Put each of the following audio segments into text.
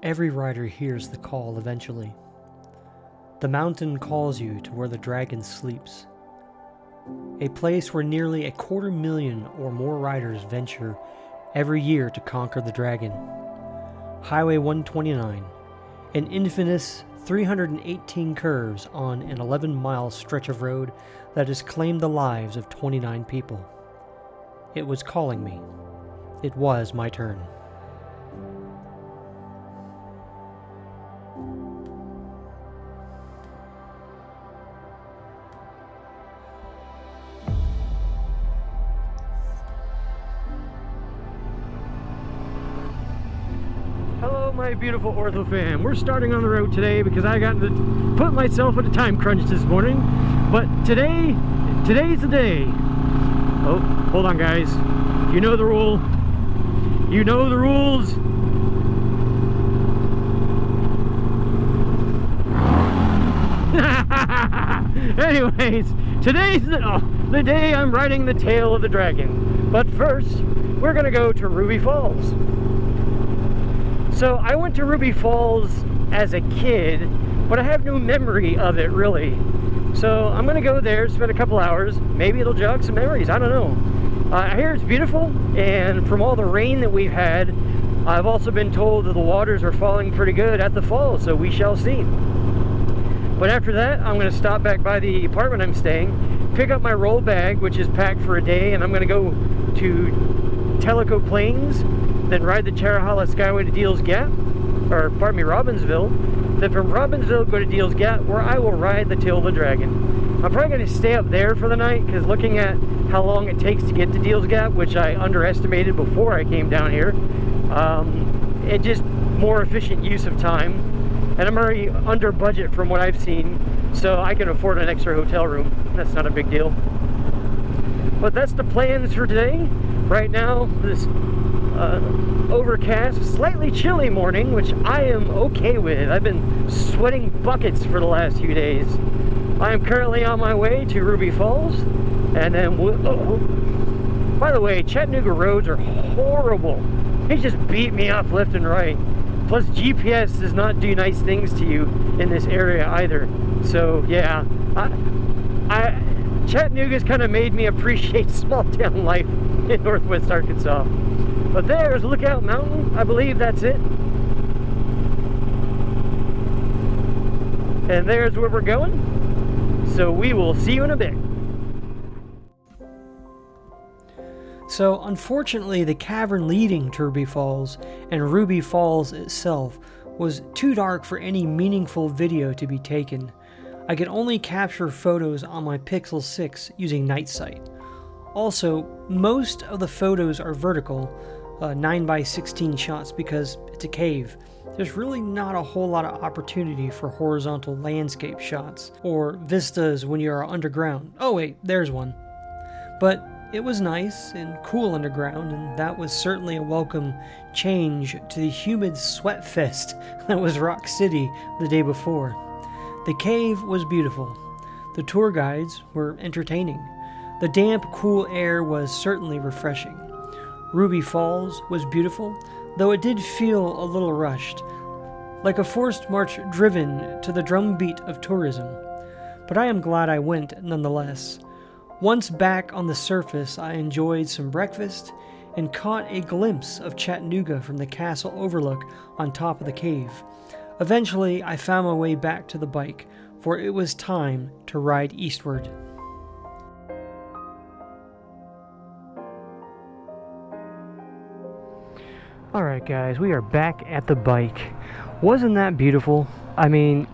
Every rider hears the call eventually. The mountain calls you to where the dragon sleeps. A place where nearly 250,000 or more riders venture every year to conquer the dragon. Highway 129, an infamous 318 curves on an 11-mile stretch of road that has claimed the lives of 29 people. It was calling me. It was my turn. Hello, my beautiful Ortho fam. We're starting on the road today because I got to put myself at a time crunch this morning. But today's the day. Oh, hold on, guys. You know the rule. You know the rules. Anyways, today's the day I'm riding the tail of the dragon. But first, we're gonna go to Ruby Falls. So I went to Ruby Falls as a kid, but I have no memory of it really. So I'm gonna go there, spend a couple hours, maybe it'll jog some memories, I don't know. I hear it's beautiful, and from all the rain that we've had, I've also been told that the waters are falling pretty good at the falls, so we shall see. But after that, I'm gonna stop back by the apartment I'm staying, pick up my roll bag, which is packed for a day, and I'm gonna go to Tellico Plains, then ride the Terrahala Skyway to Deals Gap, or pardon me, Robbinsville. Then from Robbinsville go to Deals Gap, where I will ride the Tail of the Dragon. I'm probably going to stay up there for the night, because looking at how long it takes to get to Deals Gap, which I underestimated before I came down here, it's just more efficient use of time. And I'm already under budget from what I've seen, so I can afford an extra hotel room. That's not a big deal. But that's the plans for today. Right now, this overcast, slightly chilly morning, which I am okay with. I've been sweating buckets for the last few days. I am currently on my way to Ruby Falls, and then, by the way, Chattanooga roads are horrible. They just beat me up left and right. Plus, GPS does not do nice things to you in this area either. So, yeah, Chattanooga's kind of made me appreciate small town life in Northwest Arkansas. But there's Lookout Mountain. I believe that's it. And there's where we're going. So we will see you in a bit. So unfortunately, the cavern leading to Ruby Falls and Ruby Falls itself was too dark for any meaningful video to be taken. I could only capture photos on my Pixel 6 using night sight. Also, most of the photos are vertical, 9x16 shots, because it's a cave. There's really not a whole lot of opportunity for horizontal landscape shots, or vistas when you are underground. Oh wait, there's one. But it was nice and cool underground, and that was certainly a welcome change to the humid sweat fest that was Rock City the day before. The cave was beautiful. The tour guides were entertaining. The damp, cool air was certainly refreshing. Ruby Falls was beautiful, though it did feel a little rushed, like a forced march driven to the drumbeat of tourism. But I am glad I went nonetheless. Once back on the surface, I enjoyed some breakfast and caught a glimpse of Chattanooga from the castle overlook on top of the cave. Eventually, I found my way back to the bike, for it was time to ride eastward. Alright guys, we are back at the bike. Wasn't that beautiful? I mean,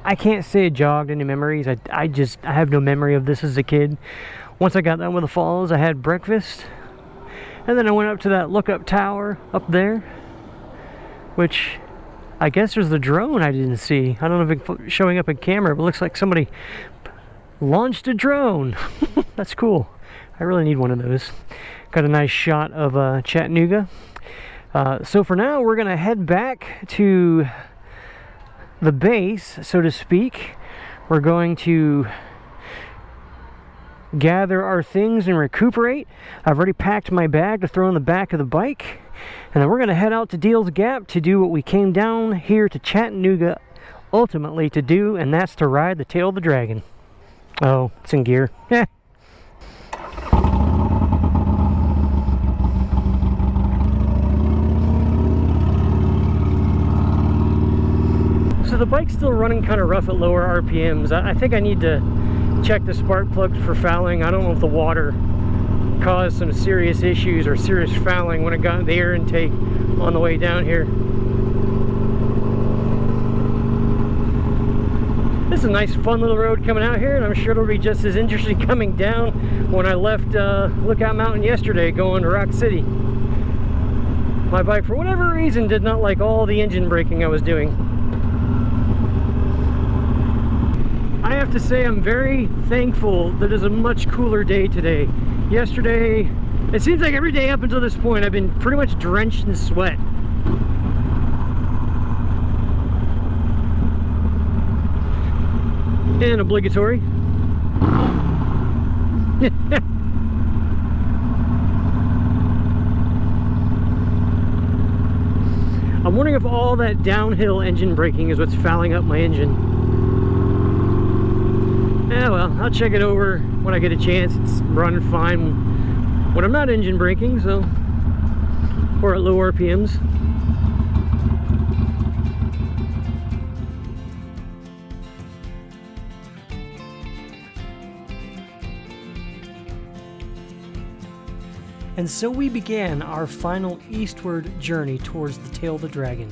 I can't say it jogged any memories. I have no memory of this as a kid. Once I got done with the falls, I had breakfast, and then I went up to that lookup tower up there, which I guess there's the drone I didn't see. I don't know if it's showing up in camera, but it looks like somebody launched a drone. That's cool. I really need one of those. Got a nice shot of Chattanooga. So for now, we're going to head back to the base, so to speak. We're going to gather our things and recuperate. I've already packed my bag to throw in the back of the bike. And then we're going to head out to Deals Gap to do what we came down here to Chattanooga ultimately to do, and that's to ride the tail of the dragon. Oh, it's in gear. Yeah. So the bike's still running kind of rough at lower RPMs. I think I need to check the spark plugs for fouling. I don't know if the water caused some serious issues or serious fouling when it got the air intake on the way down here. This is a nice fun little road coming out here, and I'm sure it'll be just as interesting coming down when I left Lookout Mountain yesterday going to Rock City. My bike, for whatever reason, did not like all the engine braking I was doing. I have to say I'm very thankful that it's a much cooler day today. Yesterday, it seems like every day up until this point I've been pretty much drenched in sweat. And obligatory. I'm wondering if all that downhill engine braking is what's fouling up my engine. Yeah, well, I'll check it over when I get a chance. It's running fine when I'm not engine braking, so, or at low RPMs. And so we began our final eastward journey towards the tail of the dragon.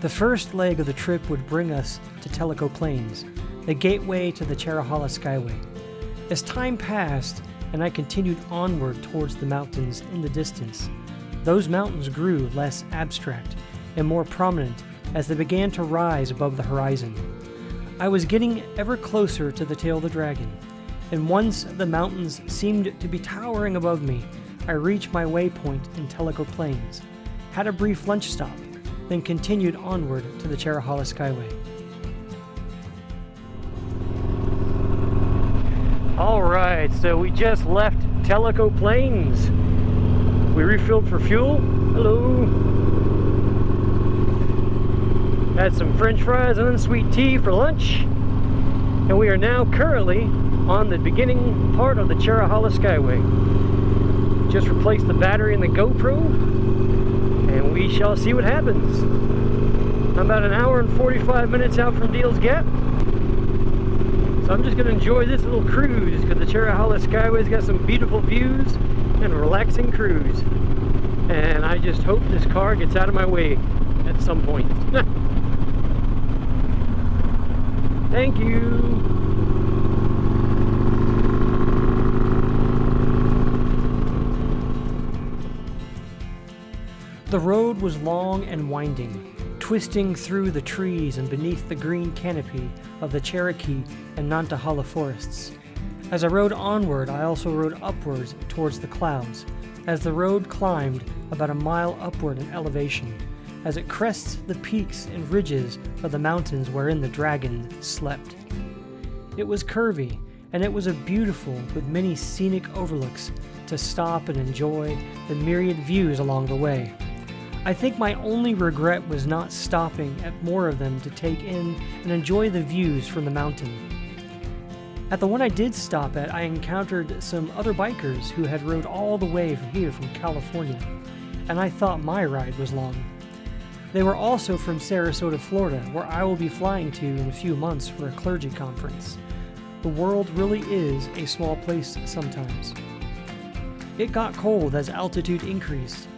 The first leg of the trip would bring us to Tellico Plains, the gateway to the Cherahalla Skyway. As time passed and I continued onward towards the mountains in the distance, those mountains grew less abstract and more prominent as they began to rise above the horizon. I was getting ever closer to the tail of the dragon, and once the mountains seemed to be towering above me, I reached my waypoint in Tellico Plains, had a brief lunch stop, then continued onward to the Cherahalla Skyway. Alright, so we just left Tellico Plains. We refilled for fuel. Hello. Had some french fries and unsweet tea for lunch. And we are now currently on the beginning part of the Cherahalla Skyway. Just replaced the battery in the GoPro, and we shall see what happens. I'm about an hour and 45 minutes out from Deals Gap, so I'm just going to enjoy this little cruise because the Cherahalla Skyway's got some beautiful views and a relaxing cruise. And I just hope this car gets out of my way at some point. Thank you. The road was long and winding, twisting through the trees and beneath the green canopy of the Cherokee and Nantahala forests. As I rode onward, I also rode upwards towards the clouds, as the road climbed about a mile upward in elevation, as it crests the peaks and ridges of the mountains wherein the dragon slept. It was curvy, and it was a beautiful with many scenic overlooks to stop and enjoy the myriad views along the way. I think my only regret was not stopping at more of them to take in and enjoy the views from the mountain. At the one I did stop at, I encountered some other bikers who had rode all the way from here from California, and I thought my ride was long. They were also from Sarasota, Florida, where I will be flying to in a few months for a clergy conference. The world really is a small place sometimes. It got cold as altitude increased.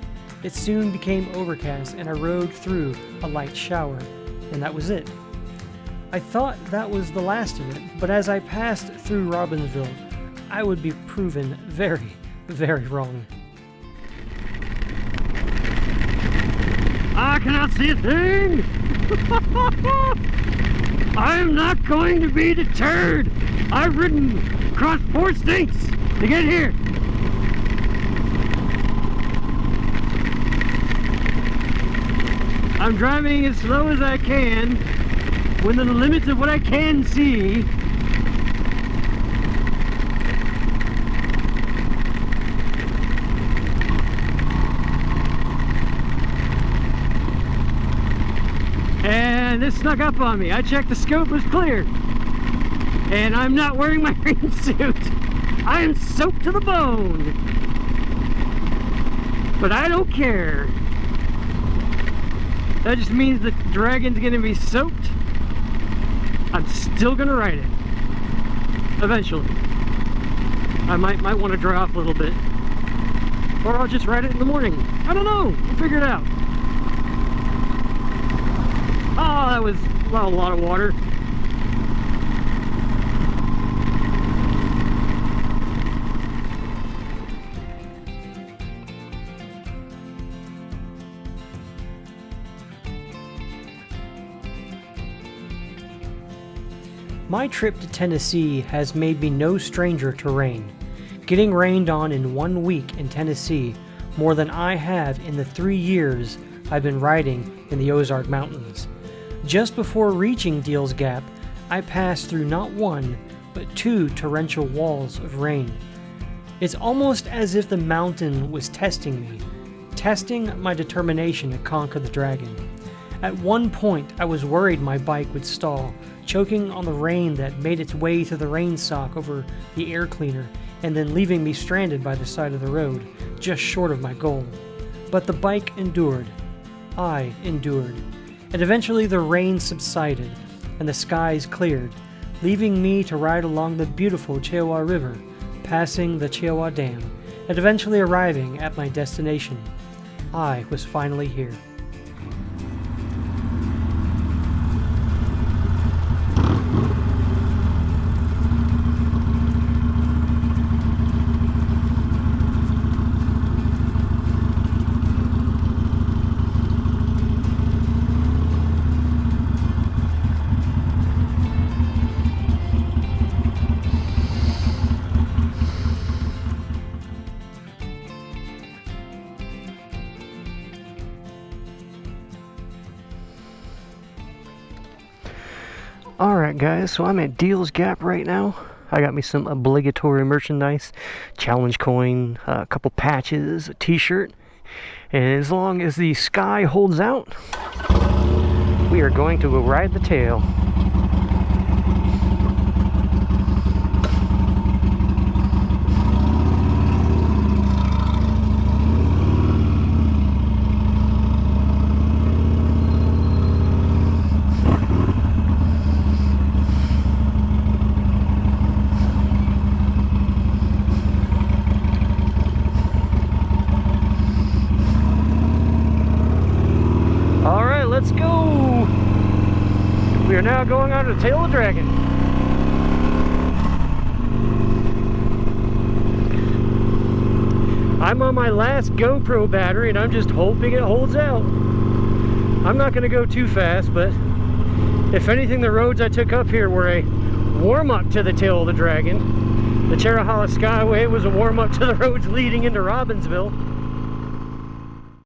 It soon became overcast and I rode through a light shower, and that was it. I thought that was the last of it, but as I passed through Robbinsville, I would be proven very, very wrong. I cannot see a thing! I am not going to be deterred! I've ridden across 4 states to get here! I'm driving as slow as I can, within the limits of what I can see. And this snuck up on me. I checked the scope was clear. And I'm not wearing my rain suit. I am soaked to the bone. But I don't care. That just means the dragon's gonna be soaked. I'm still gonna ride it. Eventually. I might want to dry off a little bit. Or I'll just ride it in the morning. I don't know. We'll figure it out. Oh, that was a lot of water. My trip to Tennessee has made me no stranger to rain. Getting rained on in 1 week in Tennessee more than I have in the 3 years I've been riding in the Ozark Mountains. Just before reaching Deals Gap, I passed through not one, but 2 torrential walls of rain. It's almost as if the mountain was testing me, testing my determination to conquer the dragon. At one point, I was worried my bike would stall, choking on the rain that made its way to the rain sock over the air cleaner, and then leaving me stranded by the side of the road, just short of my goal. But the bike endured. I endured. And eventually the rain subsided, and the skies cleared, leaving me to ride along the beautiful Chewa River, passing the Chewa Dam, and eventually arriving at my destination. I was finally here. Alright guys, so I'm at Deals Gap right now. I got me some obligatory merchandise, challenge coin, a couple patches, a t-shirt, and as long as the sky holds out, we are going to go ride the tail. Let's go! We are now going on to the tail of the dragon. I'm on my last GoPro battery and I'm just hoping it holds out. I'm not going to go too fast, but if anything, the roads I took up here were a warm-up to the tail of the dragon. The Cherahalla Skyway was a warm-up to the roads leading into Robbinsville.